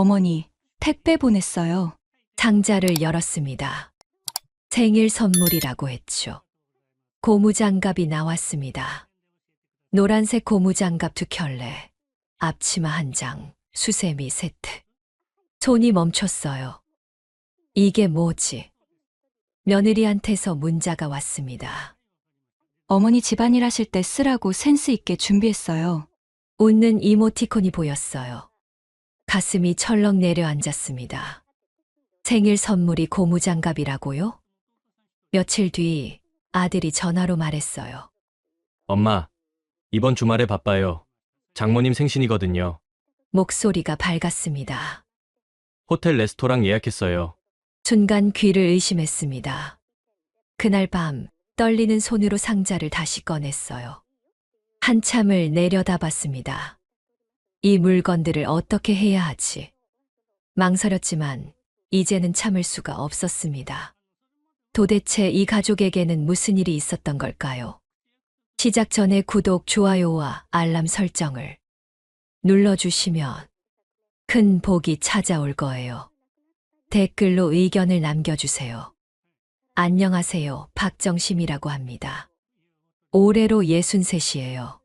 어머니, 택배 보냈어요. 상자를 열었습니다. 생일 선물이라고 했죠. 고무장갑이 나왔습니다. 노란색 고무장갑 2켤레, 앞치마 1장, 수세미 세트. 손이 멈췄어요. 이게 뭐지? 며느리한테서 문자가 왔습니다. 어머니 집안일 하실 때 쓰라고 센스 있게 준비했어요. 웃는 이모티콘이 보였어요. 가슴이 철렁 내려앉았습니다. 생일 선물이 고무장갑이라고요? 며칠 뒤 아들이 전화로 말했어요. 엄마, 이번 주말에 바빠요. 장모님 생신이거든요. 목소리가 밝았습니다. 호텔 레스토랑 예약했어요. 순간 귀를 의심했습니다. 그날 밤 떨리는 손으로 상자를 다시 꺼냈어요. 한참을 내려다봤습니다. 이 물건들을 어떻게 해야 하지? 망설였지만 이제는 참을 수가 없었습니다. 도대체 이 가족에게는 무슨 일이 있었던 걸까요? 시작 전에 구독, 좋아요와 알람 설정을 눌러주시면 큰 복이 찾아올 거예요. 댓글로 의견을 남겨주세요. 안녕하세요. 박정심이라고 합니다. 올해로 63이에요.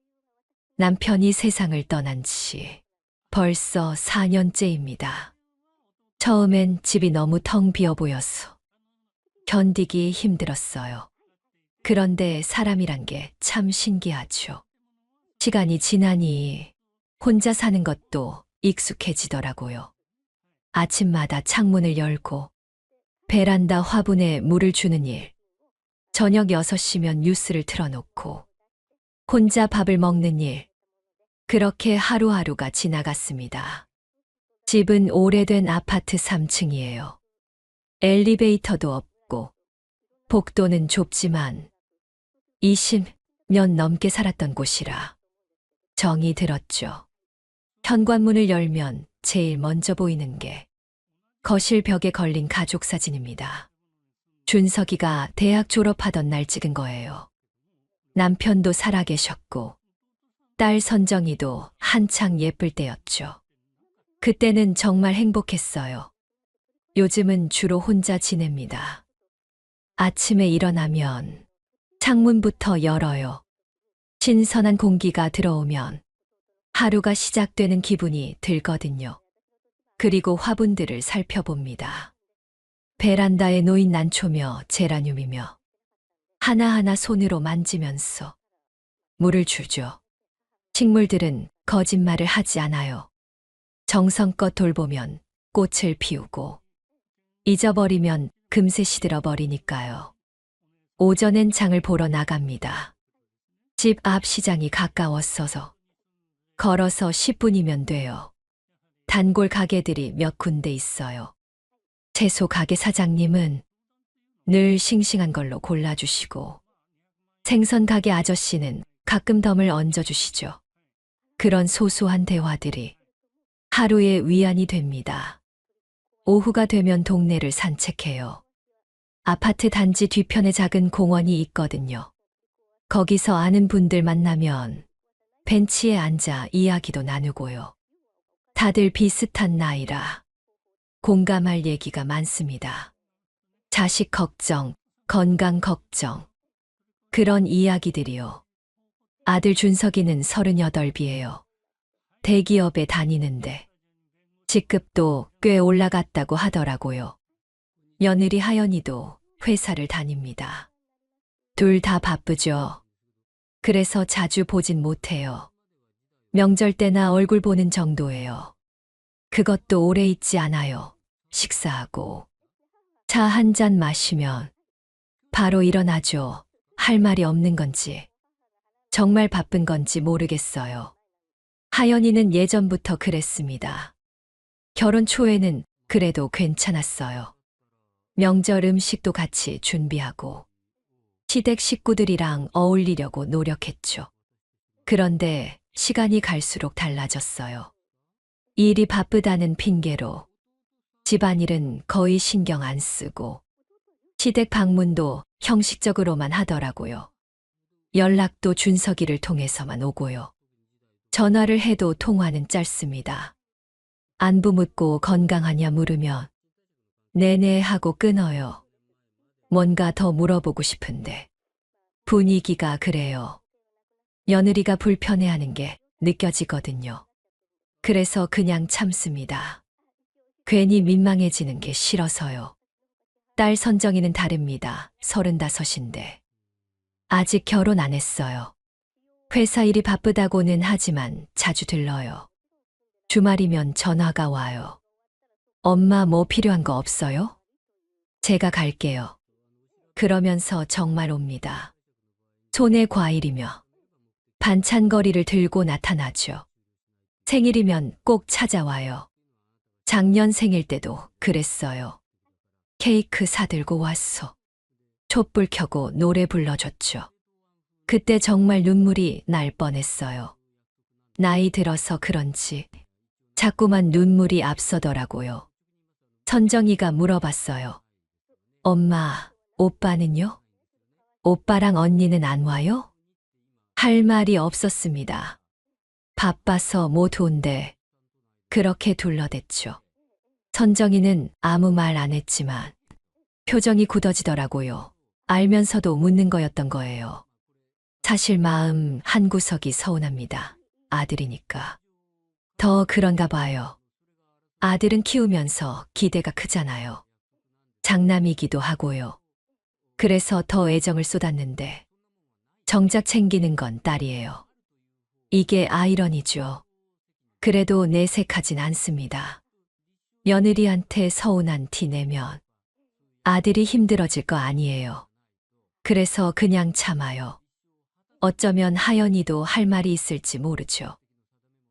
남편이 세상을 떠난 지 벌써 4년째입니다. 처음엔 집이 너무 텅 비어 보여서 견디기 힘들었어요. 그런데 사람이란 게 참 신기하죠. 시간이 지나니 혼자 사는 것도 익숙해지더라고요. 아침마다 창문을 열고 베란다 화분에 물을 주는 일, 저녁 6시면 뉴스를 틀어놓고 혼자 밥을 먹는 일, 그렇게 하루하루가 지나갔습니다. 집은 오래된 아파트 3층이에요. 엘리베이터도 없고 복도는 좁지만 20년 넘게 살았던 곳이라 정이 들었죠. 현관문을 열면 제일 먼저 보이는 게 거실 벽에 걸린 가족 사진입니다. 준석이가 대학 졸업하던 날 찍은 거예요. 남편도 살아계셨고 딸 선정이도 한창 예쁠 때였죠. 그때는 정말 행복했어요. 요즘은 주로 혼자 지냅니다. 아침에 일어나면 창문부터 열어요. 신선한 공기가 들어오면 하루가 시작되는 기분이 들거든요. 그리고 화분들을 살펴봅니다. 베란다에 놓인 난초며 제라늄이며 하나하나 손으로 만지면서 물을 주죠. 식물들은 거짓말을 하지 않아요. 정성껏 돌보면 꽃을 피우고 잊어버리면 금세 시들어 버리니까요. 오전엔 장을 보러 나갑니다. 집 앞 시장이 가까웠어서 걸어서 10분이면 돼요. 단골 가게들이 몇 군데 있어요. 채소 가게 사장님은 늘 싱싱한 걸로 골라주시고 생선 가게 아저씨는 가끔 덤을 얹어주시죠. 그런 소소한 대화들이 하루의 위안이 됩니다. 오후가 되면 동네를 산책해요. 아파트 단지 뒤편에 작은 공원이 있거든요. 거기서 아는 분들 만나면 벤치에 앉아 이야기도 나누고요. 다들 비슷한 나이라 공감할 얘기가 많습니다. 자식 걱정, 건강 걱정, 그런 이야기들이요. 아들 준석이는 38이에요. 대기업에 다니는데 직급도 꽤 올라갔다고 하더라고요. 며느리 하연이도 회사를 다닙니다. 둘 다 바쁘죠. 그래서 자주 보진 못해요. 명절 때나 얼굴 보는 정도예요. 그것도 오래 있지 않아요. 식사하고 차 한 잔 마시면 바로 일어나죠. 할 말이 없는 건지 정말 바쁜 건지 모르겠어요. 하연이는 예전부터 그랬습니다. 결혼 초에는 그래도 괜찮았어요. 명절 음식도 같이 준비하고 시댁 식구들이랑 어울리려고 노력했죠. 그런데 시간이 갈수록 달라졌어요. 일이 바쁘다는 핑계로 집안일은 거의 신경 안 쓰고 시댁 방문도 형식적으로만 하더라고요. 연락도 준석이를 통해서만 오고요. 전화를 해도 통화는 짧습니다. 안부 묻고 건강하냐 물으면 네네 하고 끊어요. 뭔가 더 물어보고 싶은데 분위기가 그래요. 며느리가 불편해하는 게 느껴지거든요. 그래서 그냥 참습니다. 괜히 민망해지는 게 싫어서요. 딸 선정이는 다릅니다. 35인데. 아직 결혼 안 했어요. 회사 일이 바쁘다고는 하지만 자주 들러요. 주말이면 전화가 와요. 엄마 뭐 필요한 거 없어요? 제가 갈게요. 그러면서 정말 옵니다. 손에 과일이며 반찬거리를 들고 나타나죠. 생일이면 꼭 찾아와요. 작년 생일 때도 그랬어요. 케이크 사들고 왔어. 촛불 켜고 노래 불러줬죠. 그때 정말 눈물이 날 뻔했어요. 나이 들어서 그런지 자꾸만 눈물이 앞서더라고요. 선정이가 물어봤어요. 엄마, 오빠는요? 오빠랑 언니는 안 와요? 할 말이 없었습니다. 바빠서 못 온대. 그렇게 둘러댔죠. 선정이는 아무 말 안 했지만 표정이 굳어지더라고요. 알면서도 묻는 거였던 거예요. 사실 마음 한구석이 서운합니다. 아들이니까. 더 그런가 봐요. 아들은 키우면서 기대가 크잖아요. 장남이기도 하고요. 그래서 더 애정을 쏟았는데 정작 챙기는 건 딸이에요. 이게 아이러니죠. 그래도 내색하진 않습니다. 며느리한테 서운한 티 내면 아들이 힘들어질 거 아니에요. 그래서 그냥 참아요. 어쩌면 하연이도 할 말이 있을지 모르죠.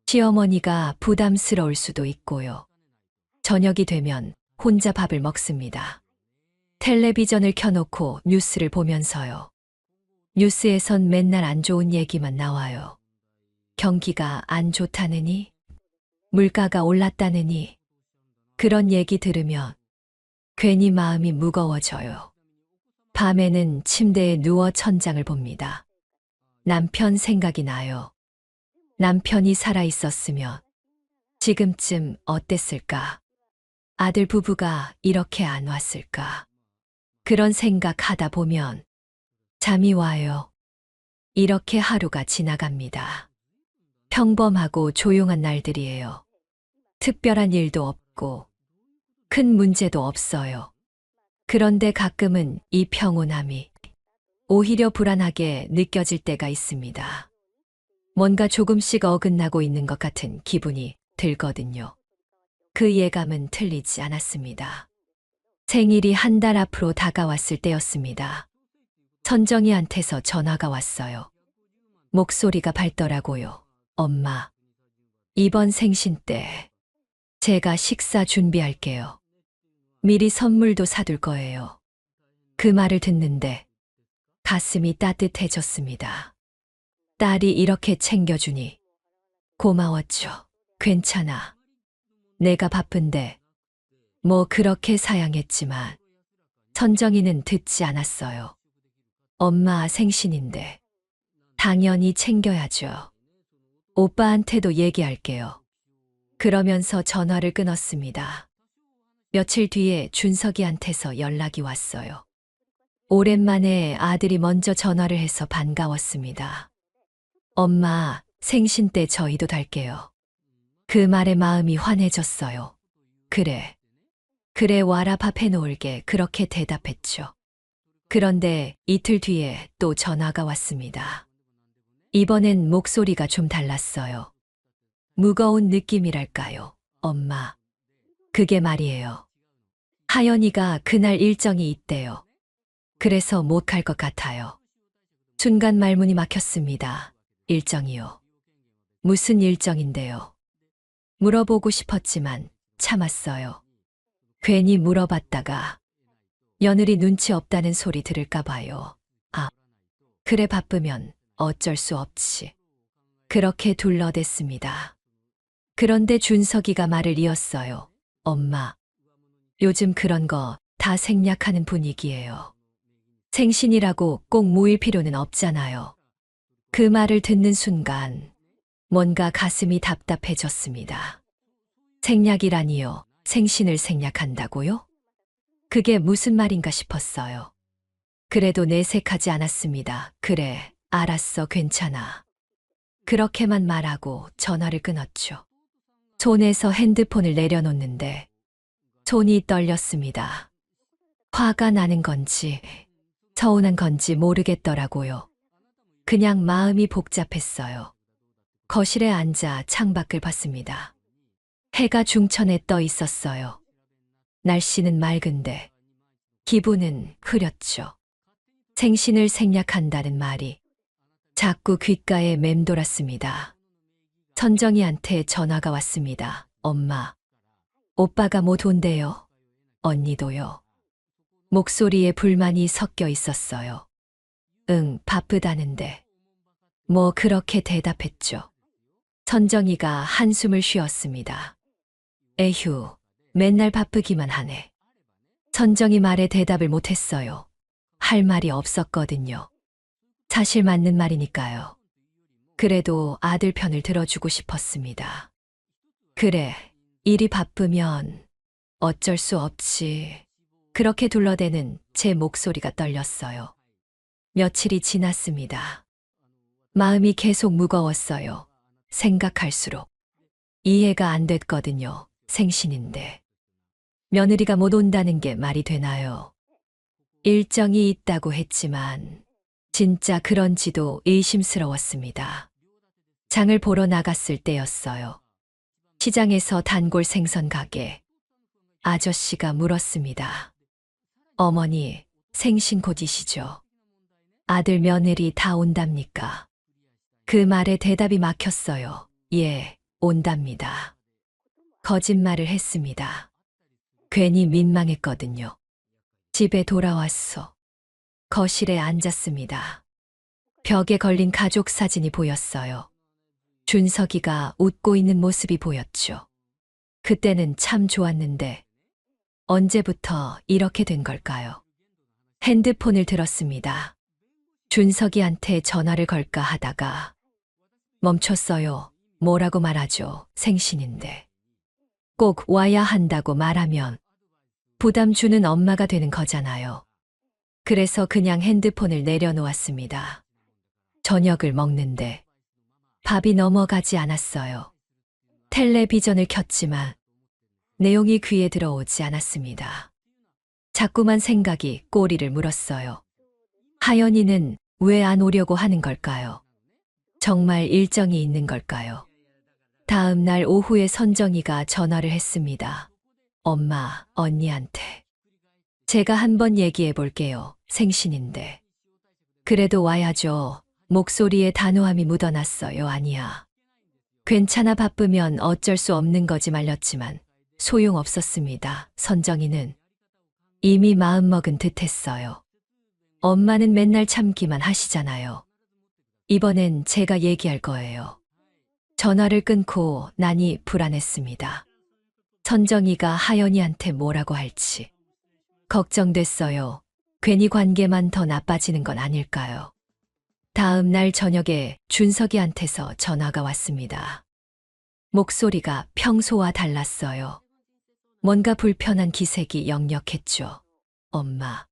시어머니가 부담스러울 수도 있고요. 저녁이 되면 혼자 밥을 먹습니다. 텔레비전을 켜놓고 뉴스를 보면서요. 뉴스에선 맨날 안 좋은 얘기만 나와요. 경기가 안 좋다느니, 물가가 올랐다느니, 그런 얘기 들으면 괜히 마음이 무거워져요. 밤에는 침대에 누워 천장을 봅니다. 남편 생각이 나요. 남편이 살아있었으면 지금쯤 어땠을까? 아들 부부가 이렇게 안 왔을까? 그런 생각하다 보면 잠이 와요. 이렇게 하루가 지나갑니다. 평범하고 조용한 날들이에요. 특별한 일도 없고 큰 문제도 없어요. 그런데 가끔은 이 평온함이 오히려 불안하게 느껴질 때가 있습니다. 뭔가 조금씩 어긋나고 있는 것 같은 기분이 들거든요. 그 예감은 틀리지 않았습니다. 생일이 한 달 앞으로 다가왔을 때였습니다. 선정이한테서 전화가 왔어요. 목소리가 밝더라고요. 엄마, 이번 생신 때 제가 식사 준비할게요. 미리 선물도 사둘 거예요. 그 말을 듣는데 가슴이 따뜻해졌습니다. 딸이 이렇게 챙겨주니 고마웠죠. 괜찮아. 내가 바쁜데 뭐 그렇게 사양했지만 선정이는 듣지 않았어요. 엄마 생신인데 당연히 챙겨야죠. 오빠한테도 얘기할게요. 그러면서 전화를 끊었습니다. 며칠 뒤에 준석이한테서 연락이 왔어요. 오랜만에 아들이 먼저 전화를 해서 반가웠습니다. 엄마, 생신 때 저희도 달게요. 그 말에 마음이 환해졌어요. 그래. 그래 와라 밥 해놓을게 그렇게 대답했죠. 그런데 이틀 뒤에 또 전화가 왔습니다. 이번엔 목소리가 좀 달랐어요. 무거운 느낌이랄까요, 엄마. 그게 말이에요. 하연이가 그날 일정이 있대요. 그래서 못 갈 것 같아요. 순간 말문이 막혔습니다. 일정이요. 무슨 일정인데요? 물어보고 싶었지만 참았어요. 괜히 물어봤다가 며느리 눈치 없다는 소리 들을까 봐요. 아, 그래 바쁘면 어쩔 수 없지. 그렇게 둘러댔습니다. 그런데 준석이가 말을 이었어요. 엄마, 요즘 그런 거 다 생략하는 분위기예요. 생신이라고 꼭 모일 필요는 없잖아요. 그 말을 듣는 순간 뭔가 가슴이 답답해졌습니다. 생략이라니요. 생신을 생략한다고요? 그게 무슨 말인가 싶었어요. 그래도 내색하지 않았습니다. 그래, 알았어, 괜찮아. 그렇게만 말하고 전화를 끊었죠. 손에서 핸드폰을 내려놓는데 손이 떨렸습니다. 화가 나는 건지 서운한 건지 모르겠더라고요. 그냥 마음이 복잡했어요. 거실에 앉아 창밖을 봤습니다. 해가 중천에 떠 있었어요. 날씨는 맑은데 기분은 흐렸죠. 생신을 생략한다는 말이 자꾸 귓가에 맴돌았습니다. 선정이한테 전화가 왔습니다. 엄마, 오빠가 못 온대요. 언니도요. 목소리에 불만이 섞여 있었어요. 응, 바쁘다는데. 뭐 그렇게 대답했죠. 선정이가 한숨을 쉬었습니다. 에휴, 맨날 바쁘기만 하네. 선정이 말에 대답을 못했어요. 할 말이 없었거든요. 사실 맞는 말이니까요. 그래도 아들 편을 들어주고 싶었습니다. 그래, 일이 바쁘면 어쩔 수 없지. 그렇게 둘러대는 제 목소리가 떨렸어요. 며칠이 지났습니다. 마음이 계속 무거웠어요. 생각할수록. 이해가 안 됐거든요. 생신인데. 며느리가 못 온다는 게 말이 되나요? 일정이 있다고 했지만 진짜 그런지도 의심스러웠습니다. 장을 보러 나갔을 때였어요. 시장에서 단골 생선 가게. 아저씨가 물었습니다. 어머니, 생신 곧이시죠? 아들 며느리 다 온답니까? 그 말에 대답이 막혔어요. 예, 온답니다. 거짓말을 했습니다. 괜히 민망했거든요. 집에 돌아왔어. 거실에 앉았습니다. 벽에 걸린 가족 사진이 보였어요. 준석이가 웃고 있는 모습이 보였죠. 그때는 참 좋았는데 언제부터 이렇게 된 걸까요? 핸드폰을 들었습니다. 준석이한테 전화를 걸까 하다가 멈췄어요. 뭐라고 말하죠? 생신인데. 꼭 와야 한다고 말하면 부담 주는 엄마가 되는 거잖아요. 그래서 그냥 핸드폰을 내려놓았습니다. 저녁을 먹는데 밥이 넘어가지 않았어요. 텔레비전을 켰지만 내용이 귀에 들어오지 않았습니다. 자꾸만 생각이 꼬리를 물었어요. 하연이는 왜 안 오려고 하는 걸까요? 정말 일정이 있는 걸까요? 다음 날 오후에 선정이가 전화를 했습니다. 엄마, 언니한테. 제가 한번 얘기해 볼게요. 생신인데. 그래도 와야죠. 목소리에 단호함이 묻어났어요. 아니야. 괜찮아, 바쁘면 어쩔 수 없는 거지 말렸지만 소용없었습니다. 선정이는 이미 마음먹은 듯 했어요. 엄마는 맨날 참기만 하시잖아요. 이번엔 제가 얘기할 거예요. 전화를 끊고 나니 불안했습니다. 선정이가 하연이한테 뭐라고 할지. 걱정됐어요. 괜히 관계만 더 나빠지는 건 아닐까요? 다음 날 저녁에 준석이한테서 전화가 왔습니다. 목소리가 평소와 달랐어요. 뭔가 불편한 기색이 역력했죠. 엄마.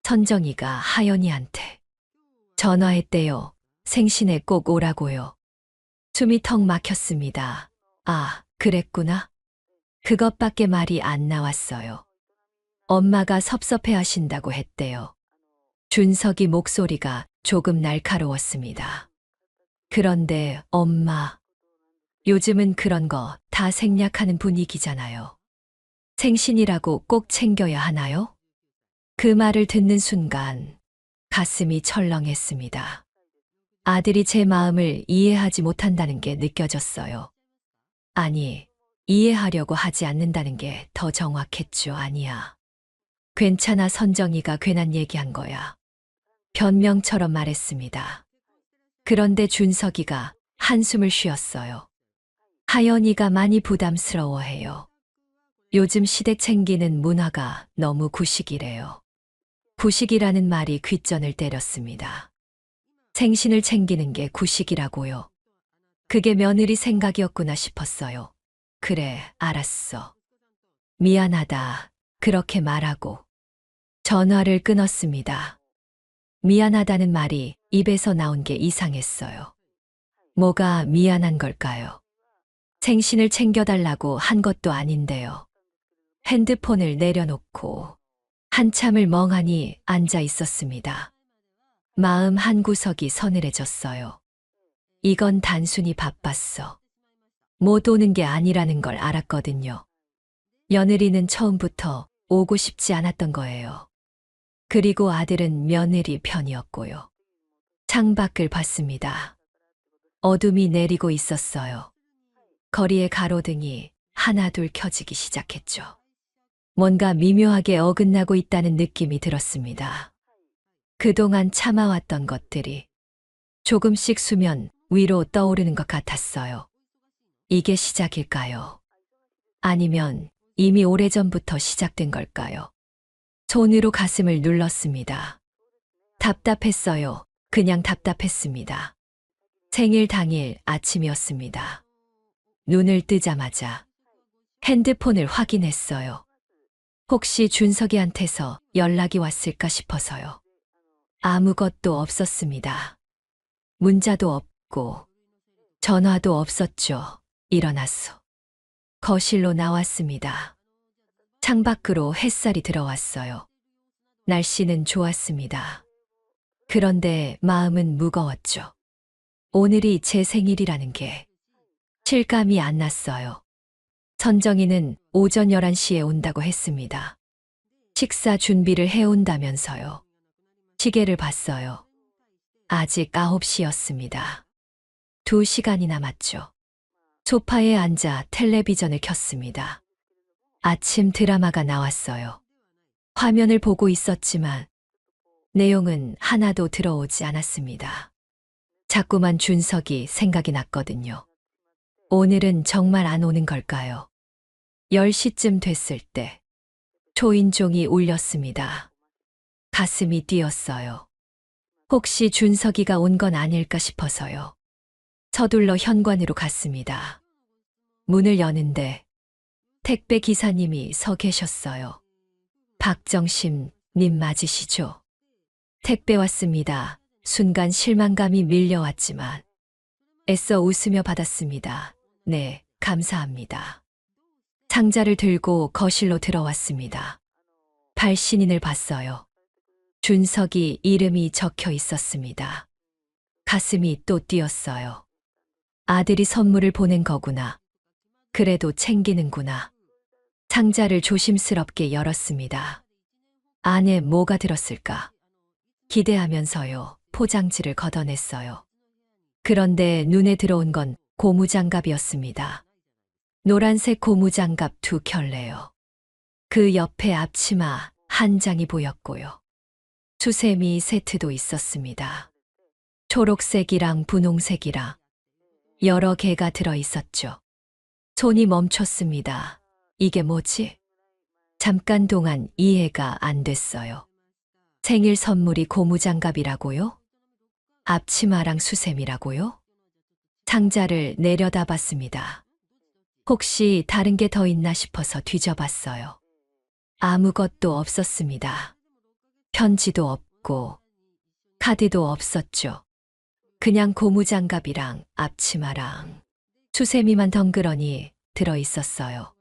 선정이가 하연이한테 전화했대요. 생신에 꼭 오라고요. 숨이 턱 막혔습니다. 아, 그랬구나. 그것밖에 말이 안 나왔어요. 엄마가 섭섭해 하신다고 했대요. 준석이 목소리가 조금 날카로웠습니다. 그런데 엄마, 요즘은 그런 거 다 생략하는 분위기잖아요. 생신이라고 꼭 챙겨야 하나요? 그 말을 듣는 순간 가슴이 철렁했습니다. 아들이 제 마음을 이해하지 못한다는 게 느껴졌어요. 아니, 이해하려고 하지 않는다는 게 더 정확했죠. 아니야. 괜찮아, 선정이가 괜한 얘기한 거야. 변명처럼 말했습니다. 그런데 준석이가 한숨을 쉬었어요. 하연이가 많이 부담스러워해요. 요즘 시댁 챙기는 문화가 너무 구식이래요. 구식이라는 말이 귓전을 때렸습니다. 생신을 챙기는 게 구식이라고요. 그게 며느리 생각이었구나 싶었어요. 그래, 알았어. 미안하다. 그렇게 말하고 전화를 끊었습니다. 미안하다는 말이 입에서 나온 게 이상했어요. 뭐가 미안한 걸까요? 생신을 챙겨달라고 한 것도 아닌데요. 핸드폰을 내려놓고 한참을 멍하니 앉아 있었습니다. 마음 한구석이 서늘해졌어요. 이건 단순히 바빴어. 못 오는 게 아니라는 걸 알았거든요. 며느리는 처음부터 오고 싶지 않았던 거예요. 그리고 아들은 며느리 편이었고요. 창밖을 봤습니다. 어둠이 내리고 있었어요. 거리의 가로등이 하나둘 켜지기 시작했죠. 뭔가 미묘하게 어긋나고 있다는 느낌이 들었습니다. 그동안 참아왔던 것들이 조금씩 수면 위로 떠오르는 것 같았어요. 이게 시작일까요? 아니면 이미 오래전부터 시작된 걸까요? 손으로 가슴을 눌렀습니다. 답답했어요. 그냥 답답했습니다. 생일 당일 아침이었습니다. 눈을 뜨자마자 핸드폰을 확인했어요. 혹시 준석이한테서 연락이 왔을까 싶어서요. 아무것도 없었습니다. 문자도 없고 전화도 없었죠. 일어났어. 거실로 나왔습니다. 창밖으로 햇살이 들어왔어요. 날씨는 좋았습니다. 그런데 마음은 무거웠죠. 오늘이 제 생일이라는 게 실감이 안 났어요. 선정이는 오전 11시에 온다고 했습니다. 식사 준비를 해온다면서요. 시계를 봤어요. 아직 9시였습니다. 2시간이 남았죠. 소파에 앉아 텔레비전을 켰습니다. 아침 드라마가 나왔어요. 화면을 보고 있었지만 내용은 하나도 들어오지 않았습니다. 자꾸만 준석이 생각이 났거든요. 오늘은 정말 안 오는 걸까요? 10시쯤 됐을 때 초인종이 울렸습니다. 가슴이 뛰었어요. 혹시 준석이가 온 건 아닐까 싶어서요. 서둘러 현관으로 갔습니다. 문을 여는데 택배 기사님이 서 계셨어요. 박정심 님 맞으시죠? 택배 왔습니다. 순간 실망감이 밀려왔지만 애써 웃으며 받았습니다. 네, 감사합니다. 상자를 들고 거실로 들어왔습니다. 발신인을 봤어요. 준석이 이름이 적혀 있었습니다. 가슴이 또 뛰었어요. 아들이 선물을 보낸 거구나. 그래도 챙기는구나. 상자를 조심스럽게 열었습니다. 안에 뭐가 들었을까? 기대하면서요. 포장지를 걷어냈어요. 그런데 눈에 들어온 건 고무장갑이었습니다. 노란색 고무장갑 2켤레요. 그 옆에 앞치마 한 장이 보였고요. 수세미 세트도 있었습니다. 초록색이랑 분홍색이랑 여러 개가 들어 있었죠. 손이 멈췄습니다. 이게 뭐지? 잠깐 동안 이해가 안 됐어요. 생일 선물이 고무장갑이라고요? 앞치마랑 수세미라고요? 상자를 내려다봤습니다. 혹시 다른 게 더 있나 싶어서 뒤져봤어요. 아무것도 없었습니다. 편지도 없고 카드도 없었죠. 그냥 고무장갑이랑 앞치마랑 수세미만 덩그러니 들어있었어요.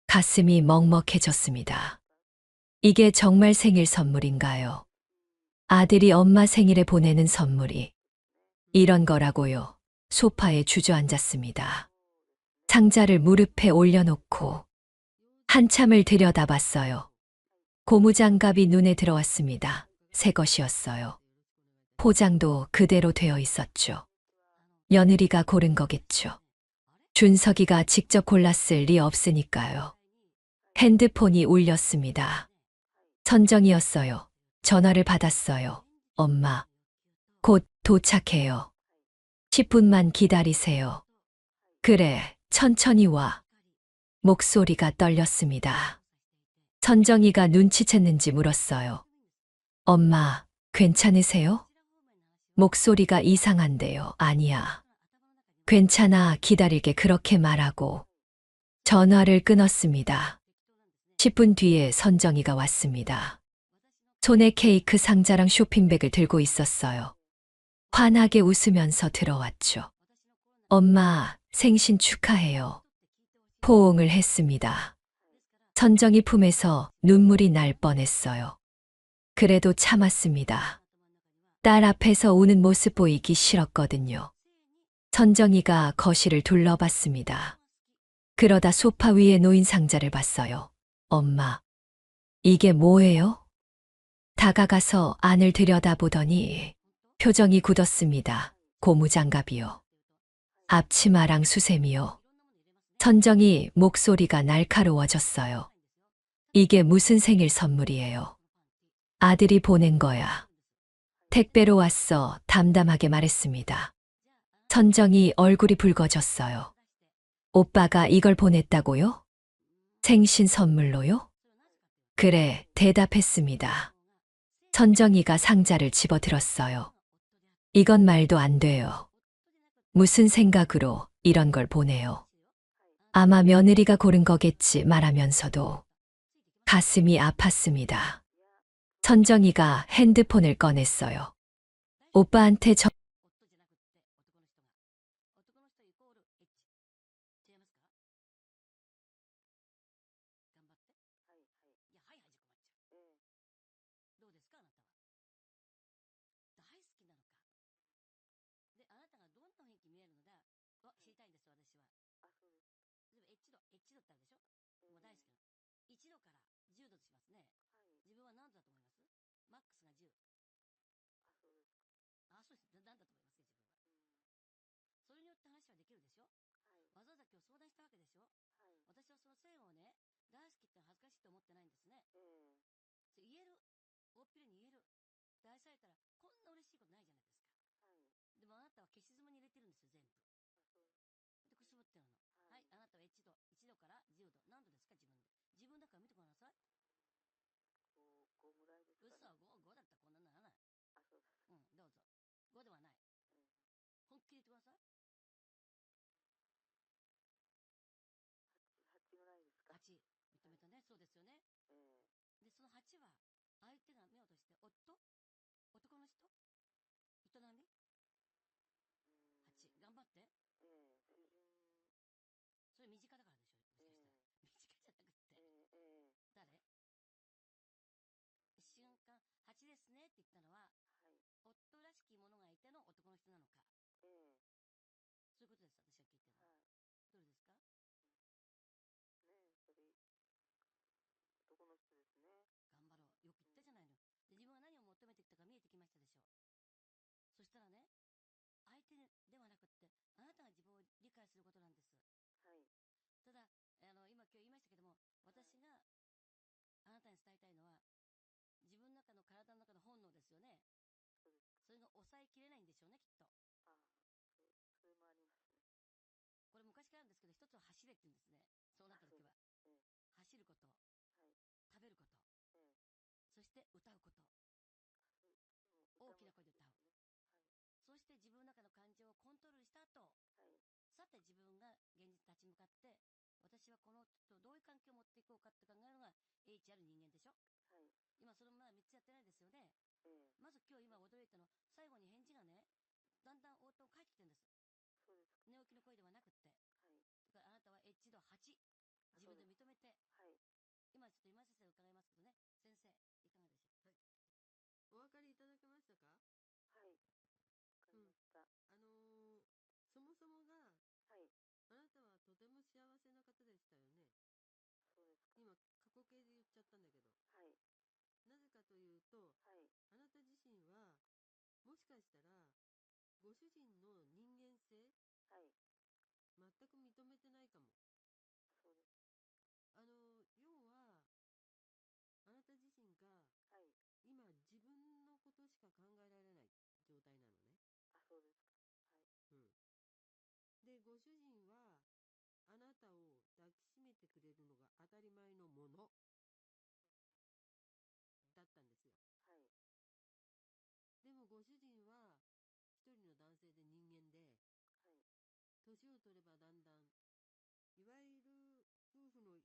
가슴이 먹먹해졌습니다. 이게 정말 생일 선물인가요? 아들이 엄마 생일에 보내는 선물이 이런 거라고요. 소파에 주저앉았습니다. 상자를 무릎에 올려놓고 한참을 들여다봤어요. 고무장갑이 눈에 들어왔습니다. 새 것이었어요. 포장도 그대로 되어 있었죠. 며느리가 고른 거겠죠. 준석이가 직접 골랐을 리 없으니까요. 핸드폰이 울렸습니다. 선정이었어요. 전화를 받았어요. 엄마, 곧 도착해요. 10분만 기다리세요. 그래, 천천히 와. 목소리가 떨렸습니다. 선정이가 눈치챘는지 물었어요. 엄마, 괜찮으세요? 목소리가 이상한데요. 아니야. 괜찮아, 기다릴게 그렇게 말하고 전화를 끊었습니다. 10분 뒤에 선정이가 왔습니다. 손에 케이크 상자랑 쇼핑백을 들고 있었어요. 환하게 웃으면서 들어왔죠. 엄마, 생신 축하해요. 포옹을 했습니다. 선정이 품에서 눈물이 날 뻔했어요. 그래도 참았습니다. 딸 앞에서 우는 모습 보이기 싫었거든요. 선정이가 거실을 둘러봤습니다. 그러다 소파 위에 놓인 상자를 봤어요. 엄마, 이게 뭐예요? 다가가서 안을 들여다보더니 표정이 굳었습니다. 고무장갑이요. 앞치마랑 수세미요. 선정이 목소리가 날카로워졌어요. 이게 무슨 생일 선물이에요? 아들이 보낸 거야. 택배로 왔어. 담담하게 말했습니다. 선정이 얼굴이 붉어졌어요. 오빠가 이걸 보냈다고요? 생신 선물로요? 그래, 대답했습니다. 선정이가 상자를 집어들었어요. 이건 말도 안 돼요. 무슨 생각으로 이런 걸 보내요? 아마 며느리가 고른 거겠지 말하면서도 가슴이 아팠습니다. 선정이가 핸드폰을 꺼냈어요. 오빠한테 저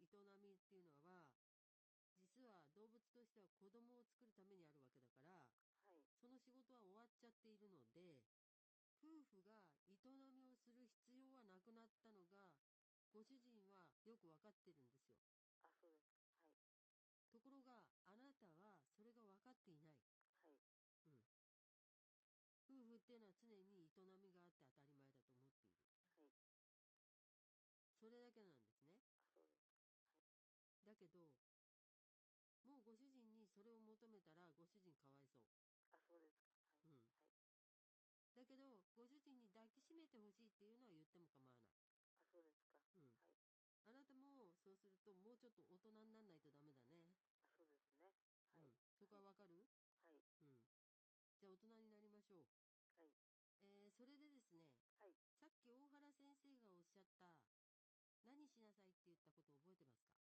営みっていうのは、実は動物としては子供を作るためにあるわけだから、はい。その仕事は終わっちゃっているので、夫婦が営みをする必要はなくなったのが、ご主人はよくわかってるんですよ。あ、そうですか。はい。ところが、あなたはそれが分かっていない。はい。うん。夫婦っていうのは常に営みがあって当たり前だと思っている。はい。それだけなんですね。あ、そうですか。はい。だけど、もうご主人にそれを求めたらご主人かわいそう。あ、そうですか。はい。うん。はい。だけど、ご主人に抱きしめてほしいっていうのは言っても構わない。あ、そうですか。うん。はい。あなたもそうするともうちょっと大人にならないとダメだね。あ、そうですね。はい。うん。そこはわかる？はい。うん。じゃあ大人になりましょう。はい。それでですね、はい。さっき大原先生がおっしゃった、何しなさいって言ったことを覚えてますか？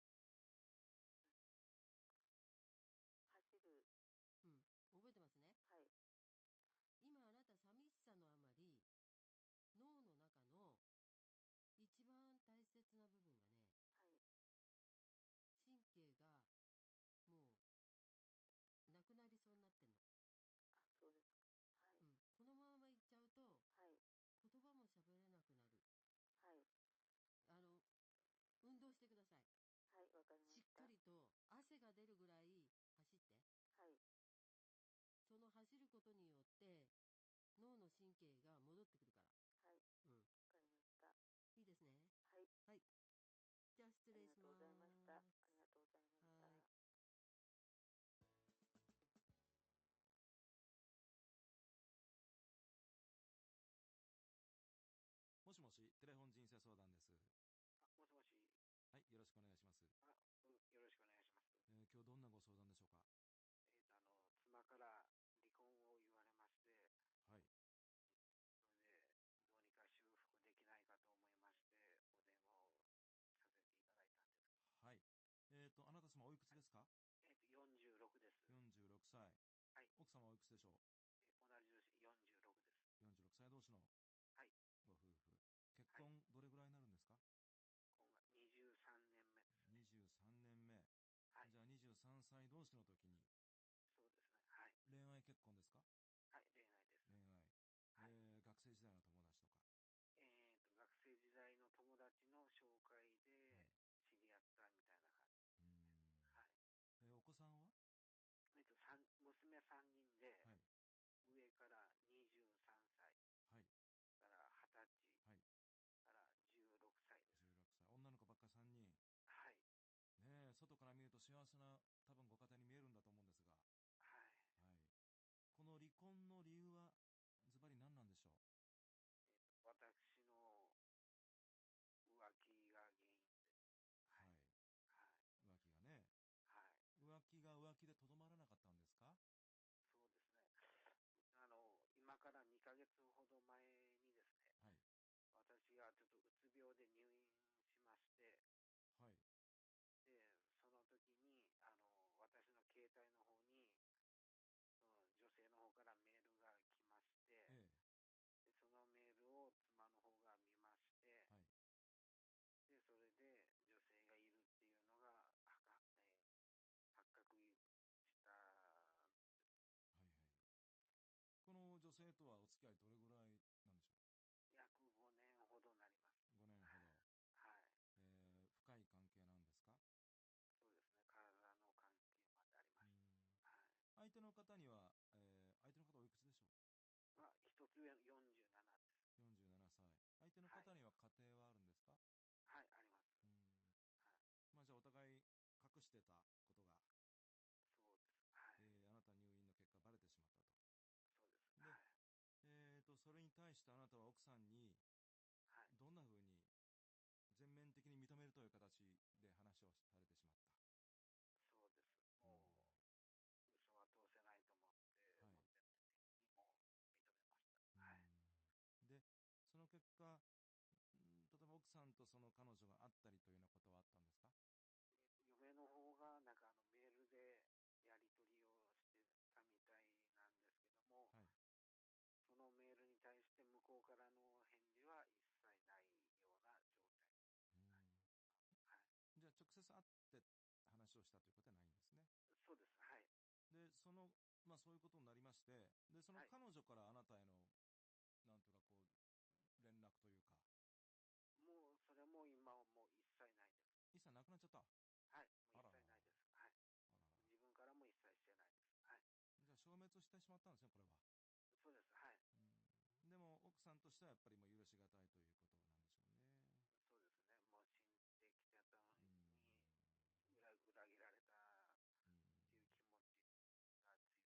走る。うん。覚えてますね。はい。今あなた寂しさのあまり、脳の中の一番大切な部分がね、はい。神経がもうなくなりそうになってんの。あ、そうですか。はい。うん。このままいっちゃうと、はい。言葉も喋れなくなる。はい。あの、運動してください。はい。わかりましっした。かりと汗が出るぐらい走って。はい。その走ることによって脳の神経が戻ってくるから。はい。うん。わかりました。いいですね。はい。はい。じゃあ失あり礼しまがとうございました。あす。りがとうございました。はい。もしもし、テレフォン人生相談です。あ、もしもし。はい、よろしくお願いします。よろしくお願いします。今日どんなご相談でしょうか？妻から離婚を言われまして、はい。それで、どうにか修復できないかと思いまして、お電話をさせていただいたんです。はい。あなた様おいくつですか？46です。46歳。はい。奥様おいくつでしょ同じ年46です。う？ 46 歳同士のはい。ご夫婦。結婚どれぐらいになるんですか？今が23年目ですね。23年目。はい。じゃあ23歳同士の時に。そうですね。はい。恋愛結婚ですか？はい、恋愛です。恋愛。はい。学生時代の友達とか。学生時代の友達の紹介はい。で知り合ったみたいな感じ。はい。お子さんは？娘3人で、はい。上から23歳、はい。から20歳、はい。から16歳です。16歳。女の子ばっか3人。はい。ねえ、外から見ると幸せな多分ご家庭に見えるんだと思うんですが。はい。はい。この離婚の理由はズバリ何なんでしょ私の浮気が原因です。う？はい。はい。浮気がね。はい。浮気が浮気でとどまらなかったんですか？そうですね。今から2ヶ月ほど前にですね、はい。私がちょっとうつ病で入院しまして、はい。で、その時に、私の携帯の方に、その女性の方からメールが来まして、えでそのメールを妻の方が見まして、え。はい。で、それで女性がいるっていうのが発覚したはいはい。この女性とはお付き合いどれぐらいなんでしょ約5年ほどなります。う？ 5 年ほど。はい。深い関係なんですか？そうですね。体の関係までありました。はい。相手の方には、相手の方おいくつでしょ一つ上の47です。う？ 47 歳。相手のはい。方には家庭はあるんですか？はい、あります。はい。まあじゃあお互い隠してたことが、そうです。はい。あなた入院の結果バレてしまったと。そうです。で、はい。それに対してあなたは奥さんに、はい。どんな風に全面的に認めるという形で話をされてしまった。そうです。もう、嘘は通せないと思って、はい。もう全面的にもう認めました。はい。で、その結果、例えば奥さんとその彼女が会ったりというようなことはあったんですか？嫁の方がなんかメールでやり取りをしてたみたいなんですけども、はい。そのメールに対して向こうからの返事は一切ないような状態。はい。じゃあ直接会まあそういうことになりまして、で、そのはい彼女からあなたへの、なんというかこう、連絡というか、もう、それも今はもう一切ないです。一切なくなっちゃった。はい。もう一あらら切ないです。はい。あらら。自分からも一切してないです。はい。じゃあ消滅してしまったんですね、これは。そうです。はい。でも、奥さんとしてはやっぱりもう許しがたいということなんでしょうね。そうですね。もう死んできてたのうに、ん。裏切られたうん。っていう気持ちが強いみたいで、はい。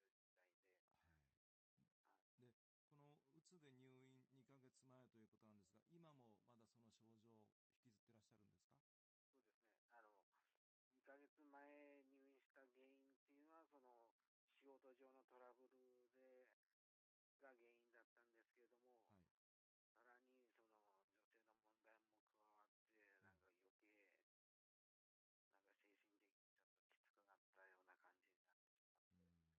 はいで、このうつで入院2ヶ月前ということなんですが、今もまだその症状を引きずってらっしゃるんですか？そうですね。2ヶ月前入院した原因っていうのは、仕事上のトラブルが原因だったんですけれども、はい。さらに女性の問題も加わって、なんか余計、なんか精神的にちょっときつくなったような感じになってしまって、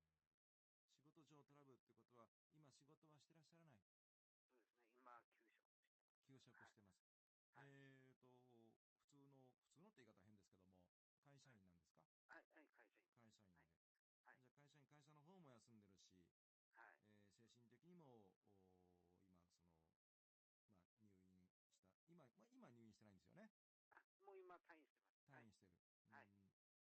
仕事上トラブルってことは、今仕事はしてらっしゃらない。そうですね。今、休職してます。休職してます。はい。普通のって言い方は変ですけども、会社員なんですか？はい、はい、会社員。会社員で。はい。はい。じゃあ会社の方も休んでるし、はい。精神的にも、今、まあ、入院した。今入院してないんですよね。もう今、退院してます。退院してる。はい。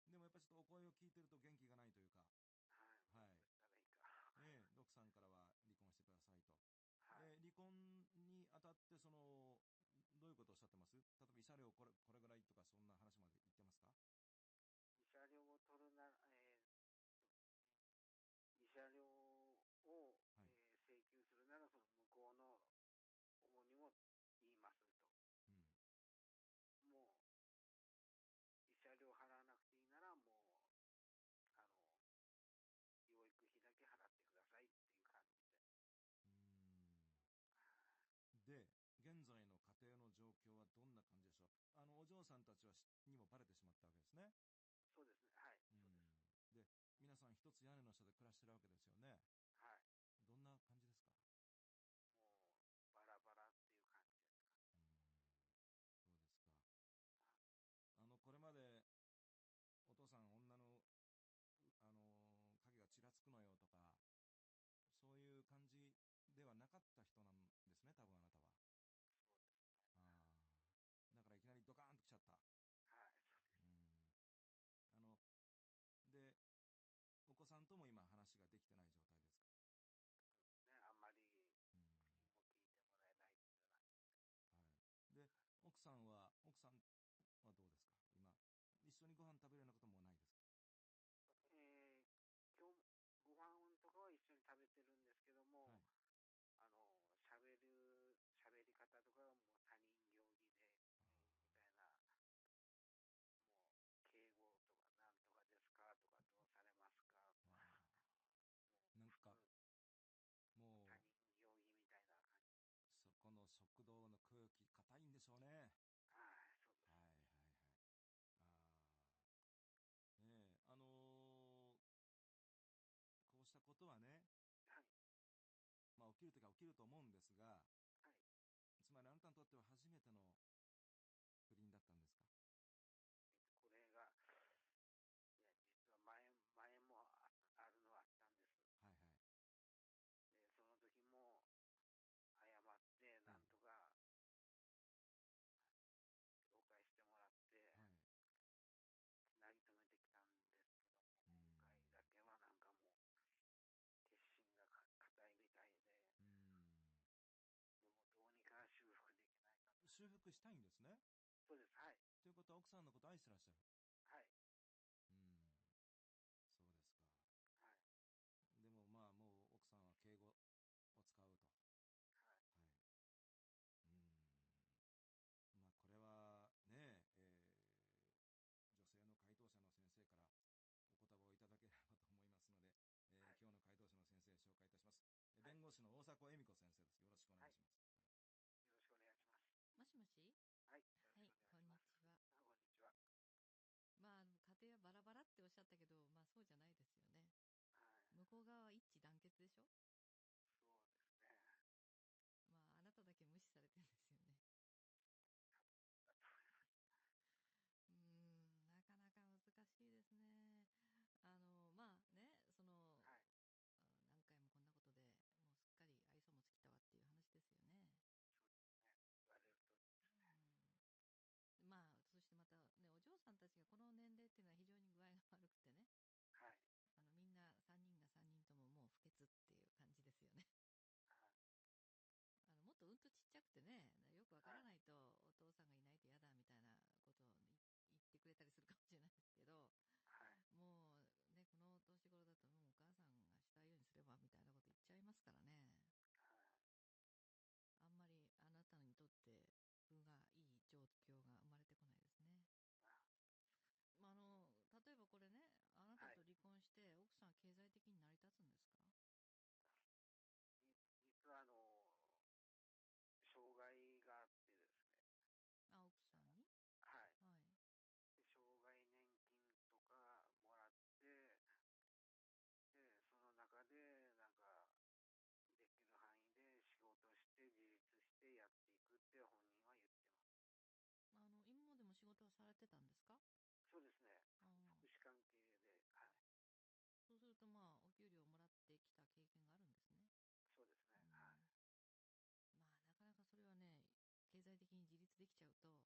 でもやっぱりちょっとお声を聞いてると元気がないというか、はい。はい。どうしたらいいか。奥さんからは離婚してくださいと。はい。離婚にあたって、どういうことをおっしゃってます？例えば慰謝料これぐらいとか、そんな話まで言ってますか？慰謝料を取るなら、慰謝料を、はい。請求するなら、その向こうの主にも言いますと。うん。もう、慰謝料払わなくていいなら、もう、養育費だけ払ってくださいっていう感じで。で、現在の家庭の状況はどんな感じでしょう？お嬢さんたちにもバレてしまったわけですね。そうですね。はい。そうです。で、皆さん一つ屋根の下で暮らしてるわけですよね。はい。どんな感じですか？もう、バラバラっていう感じですかね。そうですか。これまで、お父さん女の、影がちらつくのよとか、そういう感じではなかった人なんですね、多分あなたは。そうですね。ああ。だからいきなりドカーンと来ちゃった。はい、そうです。あの、で、お子さんとも今話ができてない状態ですか？ね、あんまり、うん。口も聞いてもらえないっていうような。はい。で、奥さんはどうですか今？一緒にご飯食べるようなこともないですか？今日、ご飯とかは一緒に食べてるんですけども、はい。喋り方とかがもう他人行儀で、みたいな、もう、敬語とか、なんとかですかとか、どうされますかとか、もう、なんか、もう、他人行儀みたいな感じ。そこの食堂の空気、硬いんでしょうね。はい、そうです。はいはいはい。ねえ、こうしたことはね、はい、まあ起きるときは起きると思うんですが、はい。つまりあなたにとっては初めての不倫だったんですか？これが、いや、実は前もあるのはあったんです。はいはい。で、その時も、謝って、はいなんとか、了解してもらって、はい。つなぎ止めてきたんですけども、今回だけはなんかもう、決心が固いみたいで、でもどうにか修復できないかと。修復したいんですね。そうです、はい。ということは奥さんのこと愛してらっしゃる。はい。そうですか。はい。でもまあもう奥さんは敬語を使うと。はい。はい。まあこれはね、女性の回答者の先生からお言葉をいただければと思いますので、はい、今日の回答者の先生紹介いたします。はい、弁護士の大迫恵美子先生です。よろしくお願いします。はい、よろしくお願いします。もしもし。はい。はい、こんにちは。こんにちは。まあ、家庭はバラバラっておっしゃったけど、まあそうじゃないですよね。はい。向こう側は一致団結でしょ？そうですね。まあ、あなただけ無視されてるんですよね。だとなかなか難しいですね。まあね、はい。ますからね。はい。あんまりあなたにとって運がいい状況が生まれてこないですね。あまあ、例えばこれね、あなたはいと離婚して奥さんは経済的に成り立つんですか？実は障害があってですね。あ、奥さんに。はい。はい。で障害年金とかもらって、で、その中で、なんか、できる範囲で仕事して自立してやっていくって本人は言ってます。今までも仕事はされてたんですか？そうですね。ああ。福祉関係で、はい。そうするとまあ、お給料をもらってきた経験があるんですね。そうですね。うはい。ん。まあ、なかなかそれはね、経済的に自立できちゃうと、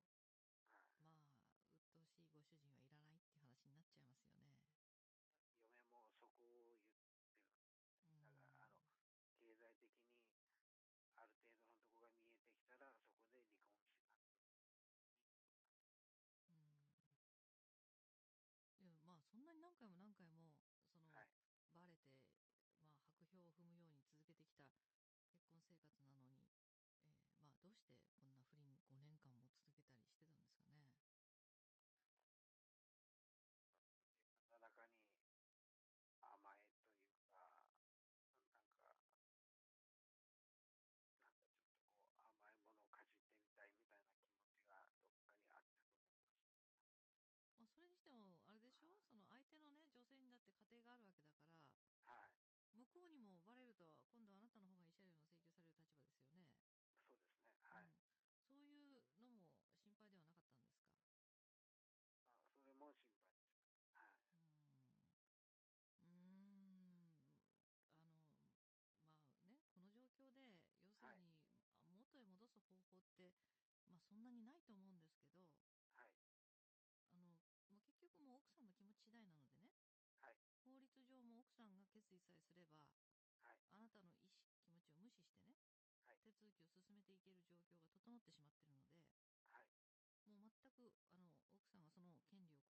はい。まあ、鬱陶しいご主人はいらないっていう話になっちゃいますよね。嫁もそこを言ってる。うだから、ん。経済的にある程度のところが見えてきたら、そこで離婚しなくてうん。いや、まあ、そんなに何回も何回も、はい。バレて、まあ、白票を踏むように続けてきた結婚生活なのに、まあ、どうしてこんな不倫5年間も続けたりしてたんですかね。自分の中に甘えというか、なんかちょっとこう甘いものをかじってみたいみたいな気持ちがどっかにあったと思います。まあ、それにしても、あれでしょ、その相手のね、女性にだって家庭があるわけだから、はい。向こうにもバレると、今度あなたの方が慰謝料の請求される立場ですよね。そうですね。はい。うん。そういうのも心配ではなかったんですか？それも心配です。はい。うーん。うーん。あの、まあね、この状況で、要するはい。に、元へ戻す方法って、まあそんなにないと思うんですけど、はい。まあ、結局もう奥さんの気持ち次第なのでね、はい。法律上も奥さんが決意さえすれば、はい。あなたの意思、気持ちを無視してね、はい。手続きを進めていける状況が整ってしまっているので、はい。もう全く、奥さんはその権利を行使